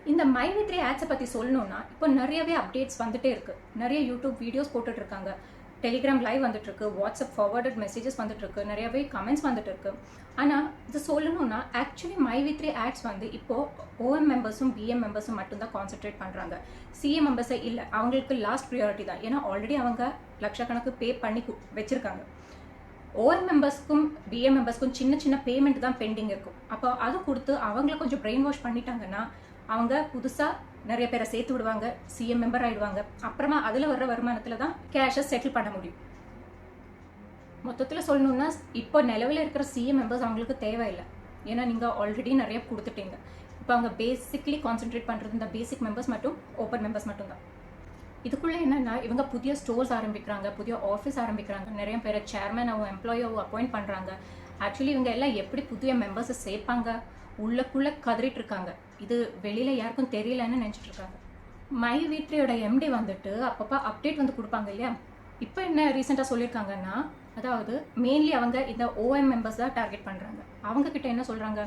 இந்த மைவித்ரி ஆட்ஸை பற்றி சொல்லணும்னா இப்போ நிறையவே அப்டேட்ஸ் வந்துட்டே இருக்கு. நிறைய யூடியூப் வீடியோஸ் போட்டுட்டு இருக்காங்க, டெலிகிராம் லைவ் வந்துட்டு இருக்கு, வாட்ஸ்அப் ஃபார்வர்டட் மெசேஜஸ் வந்துட்டு இருக்கு, நிறையவே கமெண்ட்ஸ் வந்துட்டு இருக்கு. ஆனால் இது சொல்லணும்னா ஆக்சுவலி மைவித்ரி ஆட்ஸ் வந்து இப்போ ஓஎம் மெம்பர்ஸும் பிஎம் மெம்பர்ஸும் மட்டும்தான் கான்சென்ட்ரேட் பண்ணுறாங்க. சிஎம் மெம்பர்ஸே இல்லை, அவங்களுக்கு லாஸ்ட் ப்ரியாரிட்டி தான். ஏன்னா ஆல்ரெடி அவங்க லட்சக்கணக்கு பே பண்ணி வச்சிருக்காங்க. ஓஎம் மெம்பர்ஸ்க்கும் பிஎம் மெம்பர்ஸ்க்கும் சின்ன சின்ன பேமெண்ட் தான் பெண்டிங் இருக்கும். அப்போ அது கொடுத்து அவங்கள கொஞ்சம் பிரெயின் வாஷ் பண்ணிட்டாங்கன்னா அவங்க புதுசாக நிறைய பேரை சேர்த்து விடுவாங்க, சிஎம் மெம்பர் ஆயிடுவாங்க. அப்புறமா அதில் வர்ற வருமானத்தில் தான் கேஷை செட்டில் பண்ண முடியும். மொத்தத்தில் சொல்லணும்னா இப்போ நிலவில் இருக்கிற சிஎம் மெம்பர்ஸ் அவங்களுக்கு தேவையில்லை. ஏன்னா நீங்கள் ஆல்ரெடி நிறைய கொடுத்துட்டீங்க. இப்போ அவங்க பேசிக்லி கான்சென்ட்ரேட் பண்ணுறது இந்த பேசிக் மெம்பர்ஸ் மட்டும், ஓப்பன் மெம்பர்ஸ் மட்டும்தான். இதுக்குள்ளே என்னென்னா இவங்க புதிய ஸ்டோர்ஸ் ஆரம்பிக்கிறாங்க, புதிய ஆஃபீஸ் ஆரம்பிக்கிறாங்க, நிறைய பேரை சேர்மனாகவும் எம்ப்ளாயாகவும் அப்பாயிண்ட் பண்ணுறாங்க. ஆக்சுவலி இவங்க எல்லாம் எப்படி புதிய மெம்பர்ஸை சேர்ப்பாங்க உள்ளக்குள்ளே கதறிட்டு இருக்காங்க. இது வெளியில் யாருக்கும் தெரியலன்னு நினச்சிட்டு இருக்காங்க. மைவித்ரியோட எம்டி வந்துட்டு அப்பப்போ அப்டேட் வந்து கொடுப்பாங்க இல்லையா. இப்போ என்ன ரீசெண்டாக சொல்லியிருக்காங்கன்னா, அதாவது மெயின்லி அவங்க இந்த ஓஎம் மெம்பர்ஸ் தான் டார்கெட் பண்ணுறாங்க. அவங்கக்கிட்ட என்ன சொல்கிறாங்க,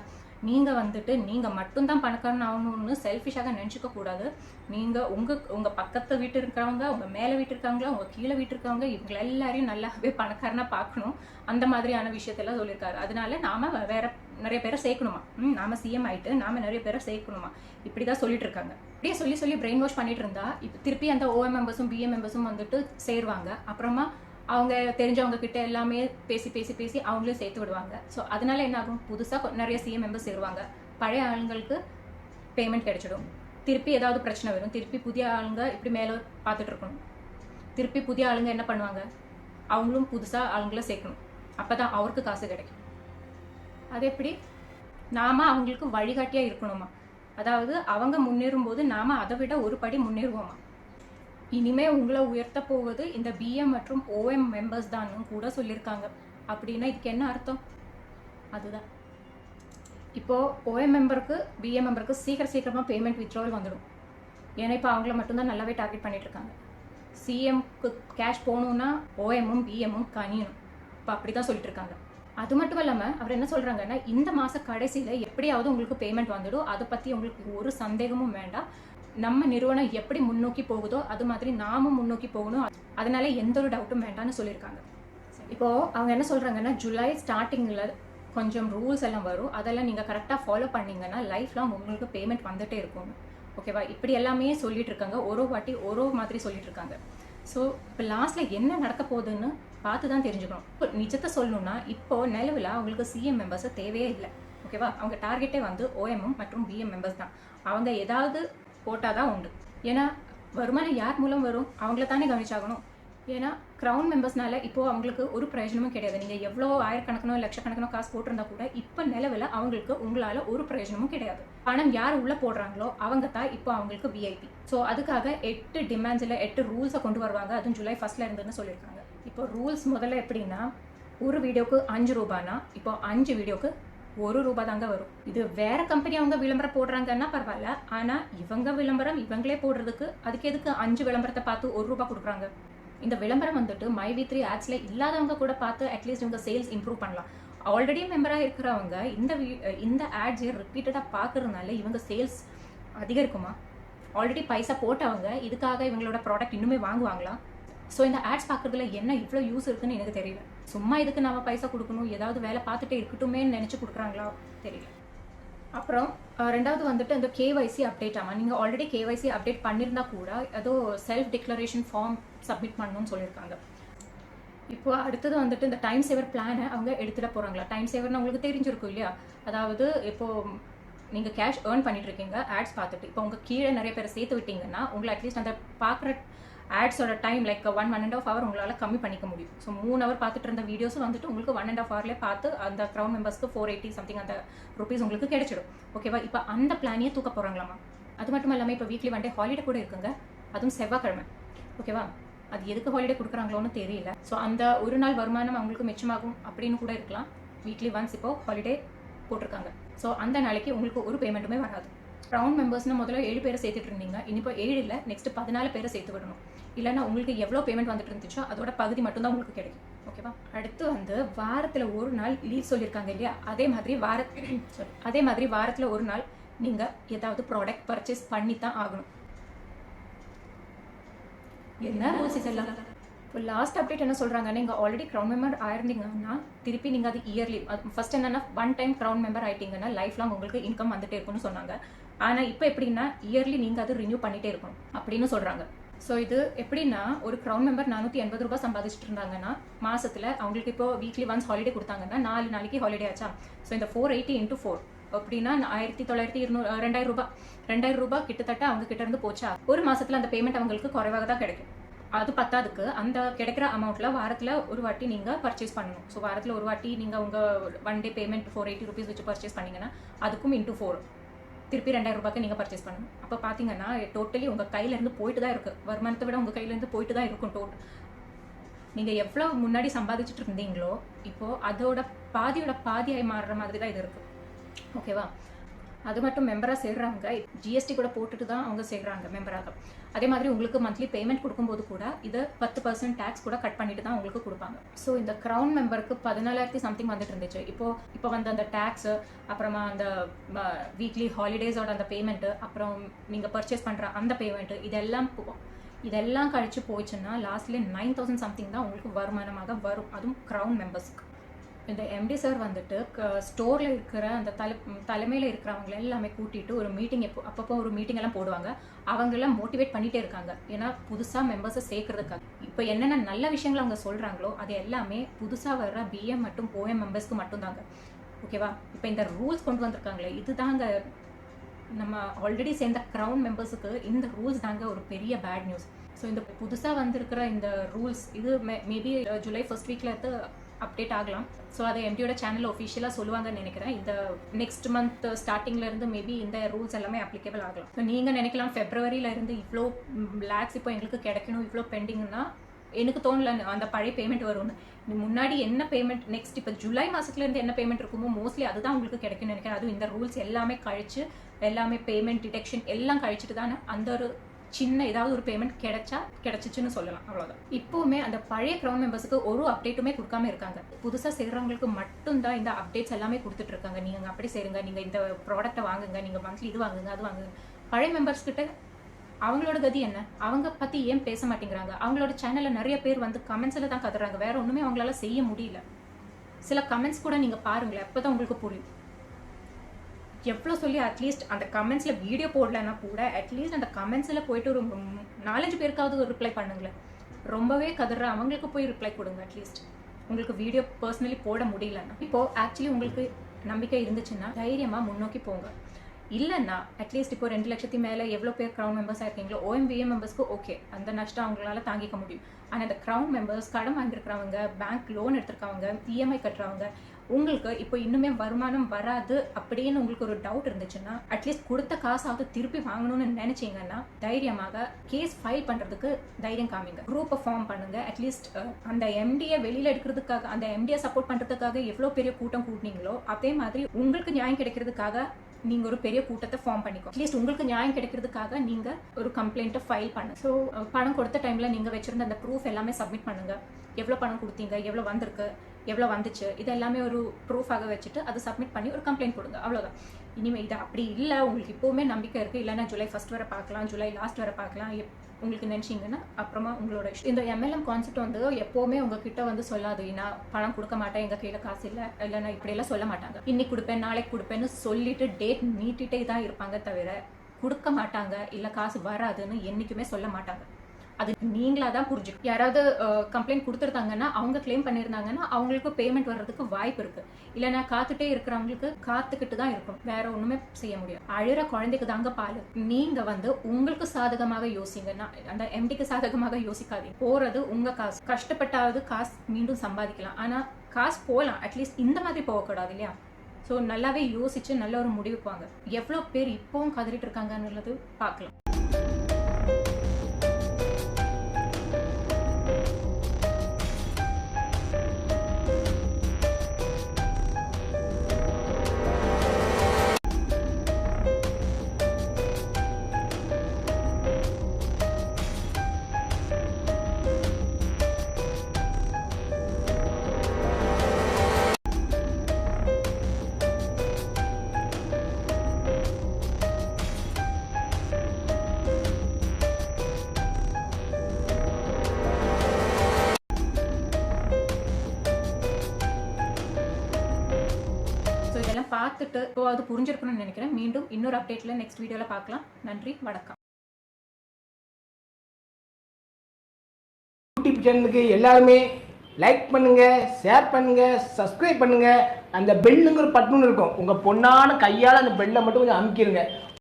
நீங்கள் வந்துட்டு நீங்கள் மட்டும்தான் பணக்காரன் ஆகணும்னு செல்ஃபிஷாக நினச்சிக்க கூடாது. நீங்கள் உங்கள் பக்கத்து வீட்டு இருக்கிறவங்க, உங்கள் மேலே வீட்டு இருக்காங்களா, உங்கள் கீழே வீட்டு இருக்கவங்க, இவங்க எல்லாரையும் நல்லாவே பணக்காரனாக பார்க்கணும். அந்த மாதிரியான விஷயத்தெல்லாம் சொல்லியிருக்காரு. அதனால நாம் வேற நிறைய பேரை சேர்க்கணுமா, நாம் சிஎம் ஆகிட்டு நாம் நிறைய பேரை சேர்க்கணுமா, இப்படி தான் சொல்லிட்டு இருக்காங்க. இப்படியே சொல்லி பிரெயின் வாஷ் பண்ணிட்டு இருந்தா இப்போ திருப்பி அந்த ஓஎம் மெம்பர்ஸும் பிஎம் மெம்பர்ஸும் வந்துட்டு சேருவாங்க. அப்புறமா அவங்க தெரிஞ்சவங்க கிட்ட எல்லாமே பேசி அவங்களே சேர்த்து விடுவாங்க. ஸோ அதனால என்ன ஆகும், புதுசாக நிறைய சிஎம் மெம்பர்ஸ் சேருவாங்க, பழைய ஆளுங்களுக்கு பேமெண்ட் கிடைச்சிடும். திருப்பி ஏதாவது பிரச்சனை வரும், திருப்பி புதிய ஆளுங்க இப்படி மேலே பார்த்துட்டு இருக்கணும். திருப்பி புதிய ஆளுங்க என்ன பண்ணுவாங்க, அவங்களும் புதுசாக ஆளுங்களை சேர்க்கணும். அப்போ தான் அவருக்கு காசு கிடைக்கும். அது எப்படி, நாம் அவங்களுக்கு வழிகாட்டியாக இருக்கணுமா, அதாவது அவங்க முன்னேறும்போது நாம் அதை விட ஒரு படி முன்னேறுவோமா. இனிமே உங்களை உயர்த்த போவது இந்த பிஎம் மற்றும் ஓஎம் மெம்பர்ஸ் தான் கூட சொல்லியிருக்காங்க. அப்படின்னா இதுக்கு என்ன அர்த்தம், அதுதான் இப்போது ஓஎம் மெம்பருக்கு பிஎம் மெம்பருக்கு சீக்கிரமாக பேமெண்ட் வித்ட்ராவல் வந்துடும். ஏன்னா இப்போ அவங்கள மட்டும்தான் நல்லாவே டார்கெட் பண்ணிட்டு இருக்காங்க. சிஎம்க்கு கேஷ் போகணுன்னா ஓஎம்மும் பிஎம்மும் கனியணும். இப்போ அப்படி தான் சொல்லிட்டு இருக்காங்க. அது மட்டும் இல்லாமல் அவர் என்ன சொல்கிறாங்கன்னா, இந்த மாத கடைசியில் எப்படியாவது உங்களுக்கு பேமெண்ட் வந்துடும், அதை பற்றி உங்களுக்கு ஒரு சந்தேகமும் வேண்டாம். நம்ம நிறுவனம் எப்படி முன்னோக்கி போகுதோ அது மாதிரி நாமும் முன்னோக்கி போகணும், அதனால எந்த ஒரு டவுட்டும் வேண்டாம்னு சொல்லியிருக்காங்க. இப்போது அவங்க என்ன சொல்கிறாங்கன்னா, ஜூலை ஸ்டார்டிங்கில் கொஞ்சம் ரூல்ஸ் எல்லாம் வரும், அதெல்லாம் நீங்கள் கரெக்டாக ஃபாலோ பண்ணிங்கன்னா லைஃப் லாங் உங்களுக்கு பேமெண்ட் வந்துகிட்டே இருக்கும். ஓகேவா, இப்படி எல்லாமே சொல்லிட்டு இருக்காங்க. ஒரு வாட்டி ஒரு மாதிரி சொல்லிட்டு இருக்காங்க. ஸோ இப்போ லாஸ்ட்டில் என்ன நடக்க போகுதுன்னு பார்த்து தான் தெரிஞ்சுக்கணும். இப்போ நிஜத்தை சொல்லணும்னா இப்போது நிலவில் அவங்களுக்கு சிஎம் மெம்பர்ஸை தேவையே இல்லை. ஓகேவா, அவங்க டார்கெட்டே வந்து ஓஎம்எம் மற்றும் பிஎம் மெம்பர்ஸ் தான். அவங்க ஏதாவது போட்டால் தான் உண்டு. ஏன்னா வருமானம் யார் மூலம் வரும், அவங்கள தானே கவனிச்சாகணும். ஏன்னா க்ரௌன் மெம்பர்ஸ்னால இப்போது அவங்களுக்கு ஒரு பிரயோஜனமும் கிடையாது. நீங்கள் எவ்வளோ ஆயிரக்கணக்கனோ லட்சக்கணக்கனோ காசு போட்டிருந்தா கூட இப்போ நிலவில் அவங்களுக்கு உங்களால் ஒரு பிரயோஜனமும் கிடையாது. பணம் யார் உள்ளே போடுறாங்களோ அவங்க தான் இப்போ அவங்களுக்கு விஐபி. ஸோ அதுக்காக 8 டிமாண்ட்ஸில் 8 ரூல்ஸை கொண்டு வருவாங்க. அதுவும் ஜூலை 1 இருந்துன்னு சொல்லியிருக்காங்க. இப்போ ரூல்ஸ் முதல்ல எப்படின்னா, ஒரு வீடியோக்கு 5 ரூபானா இப்போ 5 வீடியோக்கு 1 ரூபா தாங்க வரும். இது வேற கம்பெனி அவங்க விளம்பரம் போடுறாங்கன்னா பரவாயில்ல, ஆனால் இவங்க விளம்பரம் இவங்களே போடுறதுக்கு அதுக்கு எதுக்கு 5 விளம்பரத்தை பார்த்து 1 ரூபா கொடுக்குறாங்க. இந்த விளம்பரம் வந்துட்டு மைவித்ரி ஆட்ஸில் இல்லாதவங்க கூட பார்த்து அட்லீஸ்ட் இவங்க சேல்ஸ் இம்ப்ரூவ் பண்ணலாம். ஆல்ரெடி மெம்பராக இருக்கிறவங்க இந்த ஆட்ஸை ரிப்பீட்டடாக பார்க்கறதுனால இவங்க சேல்ஸ் அதிகரிக்குமா? ஆல்ரெடி பைசா போட்டவங்க இதுக்காக இவங்களோட ப்ராடக்ட் இன்னுமே வாங்குவாங்களா? ஸோ இந்த ஆட்ஸ் பார்க்குறதுல என்ன இவ்வளோ யூஸ் இருக்குன்னு எனக்கு தெரியல. சும்மா இதுக்கு நம்ம பைசா கொடுக்கணும், ஏதாவது வேலை பார்த்துட்டே இருக்கட்டுமே நினச்சி கொடுக்குறாங்களா தெரியல. அப்புறம் ரெண்டாவது வந்துட்டு இந்த கேஒய்சி அப்டேட் ஆமாம். நீங்கள் ஆல்ரெடி கேஒய்சி அப்டேட் பண்ணியிருந்தா கூட ஏதோ செல்ஃப் டிக்ளரேஷன் ஃபார்ம் சப்மிட் பண்ணணும்னு சொல்லியிருக்காங்க. இப்போ அடுத்தது வந்துட்டு இந்த டைம் சேவர் பிளானை அவங்க எடுத்துகிட்டு போகிறாங்களா. டைம் சேவர்னு உங்களுக்கு தெரிஞ்சிருக்கும் இல்லையா. அதாவது இப்போது நீங்கள் கேஷ் ஏர்ன் பண்ணிட்டு இருக்கீங்க ஆட்ஸ் பார்த்துட்டு, இப்போ உங்கள் கீழே நிறைய பேரை சேர்த்து விட்டீங்கன்னா உங்களை அட்லீஸ்ட் அந்த பார்க்குற ஆட்ஸோட டைம் லைக் 1.5 hour உங்களால் கம்மி பண்ணிக்க முடியும். ஸோ 3 hour பார்த்துட்டு இருந்த வீடியோஸும் வந்துட்டு உங்களுக்கு 1.5 hourலேயே பார்த்து அந்த க்ரௌன் மெம்பர்ஸ்க்கு 480 சம்திங் அந்த ருபீஸ் உங்களுக்கு கிடைச்சிடும். ஓகேவா, இப்போ அந்த பிளானையே தூக்க போகிறாங்களாமா. அது மட்டும் இல்லாமல் இப்போ வீக்லி 1 day ஹாலிடே கூட இருக்குங்க, அதுவும் செவ்வாய்க்கிழமை. ஓகேவா, அது எதுக்கு ஹாலிடே கொடுக்குறாங்களோன்னு தெரியல. ஸோ அந்த ஒரு நாள் வருமானம் அவங்களுக்கு மிச்சமாகும் அப்படின்னு கூட இருக்கலாம். வீக்லி ஒன்ஸ் இப்போ ஹாலிடே போட்டிருக்காங்க. ஸோ அந்த நாளைக்கு உங்களுக்கு ஒரு பேமெண்ட்டுமே வராது. க்ரௌன் மெம்பர்ஸ்னு முதல்ல 7 பேரை சேர்த்துட்டு இருந்தீங்க, இனிப்போ 7 இல்லை, நெக்ஸ்ட் 14 பேரை சேர்த்து விடணும். இல்லைன்னா உங்களுக்கு எவ்வளோ பேமெண்ட் வந்துட்டு இருந்துச்சோ அதோட பகுதி மட்டும்தான் உங்களுக்கு கிடைக்கும். ஓகேவா, அடுத்து வந்து வாரத்தில் ஒரு நாள் லீவ் சொல்லியிருக்காங்க இல்லையா, அதே மாதிரி வாரத்தில் ஒரு நாள் நீங்கள் ஏதாவது ப்ராடக்ட் பர்ச்சேஸ் பண்ணி தான் ஆகணும். என்ன ரூல்ஸ் இதெல்லாம்? இப்போ லாஸ்ட் அப்டேட் என்ன சொல்கிறாங்கன்னா, நீங்கள் ஆல்ரெடி க்ரௌன் மெம்பர் ஆயிருந்தீங்கன்னா திருப்பி நீங்கள் அது இயர்லி ஃபர்ஸ்ட் என்னன்னா ஒன் டைம் க்ரௌன் மெம்பர் ஆயிட்டீங்கன்னா லைஃப் லாங் உங்களுக்கு இன்கம் வந்துட்டே இருக்கும்னு சொன்னாங்க. ஆனால் இப்போ எப்படின்னா இயர்லி நீங்கள் அது ரினியூ பண்ணிட்டே இருக்கணும் அப்படின்னு சொல்கிறாங்க. ஸோ இது எப்படின்னா ஒரு க்ரௌன் மெம்பர் 480 ரூபாய் சம்பாதிச்சுட்டு இருந்தாங்கன்னா மாசத்துல அவங்களுக்கு இப்போ வீக்லி ஒன்ஸ் ஹாலிடே கொடுத்தாங்கன்னா 4 நாளைக்கு ஹாலிடே ஆச்சா. ஸோ இந்த 480 × 4 அப்படின்னா 2000 ரூபாய் கிட்டத்தட்ட அவங்க கிட்ட இருந்து போச்சா. ஒரு மாசத்துல அந்த பேமெண்ட் அவங்களுக்கு குறைவாக தான் கிடைக்கும். அது பத்தாதுக்கு அந்த கிடைக்கிற அமௌண்ட்ல வாரத்துல ஒரு வாட்டி நீங்க பர்ச்சேஸ் பண்ணணும். ஸோ வாரத்துல ஒரு வாட்டி நீங்க உங்க ஒன் டே பேமெண்ட் 480 rupees வச்சு பர்ச்சேஸ் பண்ணீங்கன்னா அதுக்கும் × 4 திருப்பி 2000 ரூபாய்க்கு நீங்கள் பர்ச்சேஸ் பண்ணணும். அப்போ பார்த்தீங்கன்னா டோட்டலி உங்கள் கையிலேருந்து போயிட்டு தான் இருக்குது. வருமானத்தை விட உங்கள் கையிலேருந்து போயிட்டு தான் இருக்கும் டோட்டல். நீங்கள் எவ்வளோ முன்னாடி சம்பாதிச்சுட்டு இருந்தீங்களோ இப்போது அதோட பாதியாகி மாறுற மாதிரி தான் இது இருக்குது. ஓகேவா? அது மட்டும் மெம்பராக சேர்றாங்க, ஜிஎஸ்டி கூட போட்டுட்டு தான் அவங்க சேர்றாங்க மெம்பராக. அதே மாதிரி உங்களுக்கு மந்த்லி பேமெண்ட் கொடுக்கும்போது கூட இதை 10% டேக்ஸ் கூட கட் பண்ணிட்டு தான் உங்களுக்கு கொடுப்பாங்க. ஸோ இந்த க்ரௌன் மெம்பருக்கு 14,000 சம்திங் வந்துட்டு இருந்துச்சு. இப்போ வந்து அந்த டேக்ஸு, அப்புறமா அந்த வீக்லி ஹாலிடேஸோட அந்த பேமெண்ட்டு, அப்புறம் நீங்கள் பர்ச்சேஸ் பண்ணுற அந்த பேமெண்ட்டு, இதெல்லாம் கழிச்சு போயிடுச்சுன்னா லாஸ்ட்ல 9,000 சம்திங் தான் உங்களுக்கு வருமானமாக வரும். அதுவும் க்ரௌன் மெம்பர்ஸ்க்கு. இந்த எம்டி சார் வந்துட்டு ஸ்டோரில் இருக்கிற அந்த தலைமையில் இருக்கிறவங்க எல்லாமே கூட்டிகிட்டு ஒரு மீட்டிங் அப்பப்போ ஒரு மீட்டிங் எல்லாம் போடுவாங்க. அவங்களெல்லாம் மோட்டிவேட் பண்ணிகிட்டே இருக்காங்க. ஏன்னா புதுசாக மெம்பர்ஸை சேர்க்கறதுக்காக இப்போ என்னென்ன நல்ல விஷயங்கள் அவங்க சொல்கிறாங்களோ அது எல்லாமே புதுசாக வர்ற பிஎம் மற்றும் போஎம் மெம்பர்ஸ்க்கு மட்டும்தாங்க. ஓகேவா? இப்போ இந்த ரூல்ஸ் கொண்டு வந்திருக்காங்களே இதுதாங்க நம்ம ஆல்ரெடி சேர்ந்த க்ரௌன் மெம்பர்ஸுக்கு இந்த ரூல்ஸ் தாங்க ஒரு பெரிய பேட் நியூஸ். ஸோ இந்த புதுசாக வந்திருக்கிற இந்த ரூல்ஸ் இது மேபி ஜூலை ஃபர்ஸ்ட் வீக்கில் இருந்து அப்டேட் ஆகலாம். ஸோ அதை எம்டியோட சேனலில் ஒஃபிஷியலாக சொல்லுவாங்கன்னு நினைக்கிறேன். இந்த நெக்ஸ்ட் மந்த் ஸ்டார்டிங்லேருந்து மேபி இந்த ரூல்ஸ் எல்லாமே அப்ளிகேபிள் ஆகலாம். ஸோ நீங்கள் நினைக்கலாம் ஃபெப்ரவரியிலேருந்து இவ்வளோ லேக்ஸ் இப்போ எங்களுக்கு கிடைக்கணும், இவ்வளோ பெண்டிங்னா எனக்கு தோணல அந்த பழைய பேமெண்ட் வரும்னு. முன்னாடி என்ன பேமெண்ட் நெக்ஸ்ட் இப்போ ஜூலை மாதத்துலேருந்து என்ன பேமெண்ட் இருக்குமோ மோஸ்ட்லி அதுதான் உங்களுக்கு கிடைக்கும்னு நினைக்கிறேன். அதுவும் இந்த ரூல்ஸ் எல்லாமே கழிச்சு எல்லாமே பேமெண்ட் டிடெக்ஷன் எல்லாம் கழிச்சுட்டு தானே அந்த ஒரு சின்ன ஏதாவது ஒரு பேமெண்ட் கிடைச்சிச்சுன்னு சொல்லலாம். அவ்வளோதான். இப்போவுமே அந்த பழைய க்ரௌன் மெம்பர்ஸுக்கு ஒரு அப்டேட்டுமே கொடுக்காம இருக்காங்க. புதுசாக சேர்றவங்களுக்கு மட்டும்தான் இந்த அப்டேட்ஸ் எல்லாமே கொடுத்துட்டு இருக்காங்க. நீங்கள் அப்படி சேருங்க, நீங்கள் இந்த ப்ராடக்ட்டை வாங்குங்க, நீங்கள் மந்த்லி இது வாங்குங்க அது வாங்குங்க. பழைய மெம்பர்ஸ் கிட்ட அவங்களோட கதி என்ன? அவங்க பற்றி ஏன் பேச மாட்டேங்கிறாங்க? அவங்களோட சேனலில் நிறைய பேர் வந்து கமெண்ட்ஸில் தான் கத்துறாங்க. வேற ஒன்றுமே அவங்களால செய்ய முடியல. சில கமெண்ட்ஸ் கூட நீங்கள் பாருங்களேன், அப்போ தான் உங்களுக்கு புரியும். எவ்வளோ சொல்லி அட்லீஸ்ட் அந்த கமெண்ட்ஸில் வீடியோ போடலன்னா கூட அட்லீஸ்ட் அந்த கமெண்ட்ஸில் போயிட்டு ஒரு 4-5 பேருக்காவது ஒரு ரிப்ளை பண்ணுங்களேன். ரொம்பவே கதற அவங்களுக்கு போய் ரிப்ளை கொடுங்க. அட்லீஸ்ட் உங்களுக்கு வீடியோ பர்சனலி போட முடியலன்னா. இப்போது ஆக்சுவலி உங்களுக்கு நம்பிக்கை இருந்துச்சுன்னா தைரியமாக முன்னோக்கி போங்க. இல்லைன்னா அட்லீஸ்ட் இப்போ 2 லட்சத்துக்கு மேலே எவ்வளோ பேர் க்ரௌன் மெம்பர்ஸாக இருக்கீங்களோ OMVM மெம்பர்ஸ்க்கு ஓகே, அந்த நஷ்டம் அவங்களால தாங்கிக்க முடியும். ஆனால் இந்த க்ரௌன் மெம்பர்ஸ், கடன் வாங்கியிருக்கிறவங்க, பேங்க் லோன் எடுத்திருக்கவங்க, இஎம்ஐ கட்டுறவங்க, உங்களுக்கு இப்போ இன்னுமே வருமானம் வராது அப்படின்னு உங்களுக்கு ஒரு டவுட் இருந்துச்சுன்னா அட்லீஸ்ட் கொடுத்த காசாவது திருப்பி வாங்கணும்னு நினைச்சீங்கன்னா தைரியமாக கேஸ் ஃபைல் பண்றதுக்கு தைரியம் காமிங்க. குரூப்பை ஃபார்ம் பண்ணுங்க. அட்லீஸ்ட் அந்த எம்டியை வெளியில எடுக்கிறதுக்காக, அந்த எம்டியை சப்போர்ட் பண்றதுக்காக எவ்வளோ பெரிய கூட்டம் கூட்டினீங்களோ அதே மாதிரி உங்களுக்கு நியாயம் கிடைக்கிறதுக்காக நீங்க ஒரு பெரிய கூட்டத்தை ஃபார்ம் பண்ணிக்கோ. அட்லீஸ்ட் உங்களுக்கு நியாயம் கிடைக்கிறதுக்காக நீங்க ஒரு கம்ப்ளைண்ட்டை ஃபைல் பண்ணுங்க. ஸோ பணம் கொடுத்த டைம்ல நீங்க வச்சிருந்த அந்த ப்ரூஃப் எல்லாமே சப்மிட் பண்ணுங்க. எவ்வளோ பணம் கொடுத்தீங்க, எவ்வளோ வந்திருக்கு, எவ்வளோ வந்துச்சு, இது எல்லாமே ஒரு ப்ரூஃபாக வச்சுட்டு அதை சப்மிட் பண்ணி ஒரு கம்ப்ளைண்ட் கொடுங்க. அவ்வளோதான். இனிமேல் இது அப்படி இல்லை, உங்களுக்கு இப்போவுமே நம்பிக்கை இருக்குது, இல்லைன்னா ஜூலை 1 வரை பார்க்கலாம், ஜூலை லாஸ்ட் வரை பார்க்கலாம் உங்களுக்கு நினச்சிங்கன்னா அப்புறமா உங்களோட இந்த எம்எல்எம் கான்செப்ட் வந்து எப்போவுமே உங்ககிட்ட வந்து சொல்லாது. நான் பணம் கொடுக்க மாட்டேன், எங்கள் கையில் காசு இல்லை, இல்லைன்னா இப்படியெல்லாம் சொல்ல மாட்டாங்க. இன்னைக்கு கொடுப்பேன் நாளைக்கு கொடுப்பேன்னு சொல்லிட்டு டேட் நீட்டிகிட்டே தான் இருப்பாங்க தவிர கொடுக்க மாட்டாங்க, இல்லை காசு வராதுன்னு என்றைக்குமே சொல்ல மாட்டாங்க. அது நீங்களா தான் புரிஞ்சுக்கணும். யாராவது கம்ப்ளைண்ட் கொடுத்துருந்தாங்கன்னா, அவங்க கிளைம் பண்ணியிருந்தாங்கன்னா அவங்களுக்கு பேமெண்ட் வர்றதுக்கு வாய்ப்பு இருக்கு. இல்லைன்னா காத்துட்டே இருக்கிறவங்களுக்கு காத்துக்கிட்டு தான் இருக்கும், வேற ஒண்ணுமே செய்ய முடியும். அழுற குழந்தைக்கு தாங்க பால். நீங்க வந்து உங்களுக்கு சாதகமாக யோசிங்கன்னா, அந்த எம்டிக்கு சாதகமாக யோசிக்காதீங்க. போறது உங்க காசு, கஷ்டப்பட்டாவது காசு மீண்டும் சம்பாதிக்கலாம். ஆனா காசு போகலாம், அட்லீஸ்ட் இந்த மாதிரி போகக்கூடாது இல்லையா? ஸோ நல்லாவே யோசிச்சு நல்ல ஒரு முடிவுக்கு வாங்க. எவ்வளோ பேர் இப்போவும் கதறிட்டு இருக்காங்கன்னுള്ളത് பார்க்கலாம். பார்த்துட்டு அது புரிஞ்சிருக்கணும்னு நினைக்கிறேன். மீண்டும் இன்னொரு அப்டேட்டில் நெக்ஸ்ட் வீடியோவில் பார்க்கலாம். நன்றி, வணக்கம். யூடியூப் சேனலுக்கு எல்லாருமே லைக் பண்ணுங்க, ஷேர் பண்ணுங்க, சப்ஸ்கிரைப் பண்ணுங்க. அந்த பெல்லுங்கிற பட்டன் இருக்கும், உங்க பொண்ணான கையால் அந்த பெல்லை மட்டும் கொஞ்சம் அமுக்கிடுங்க.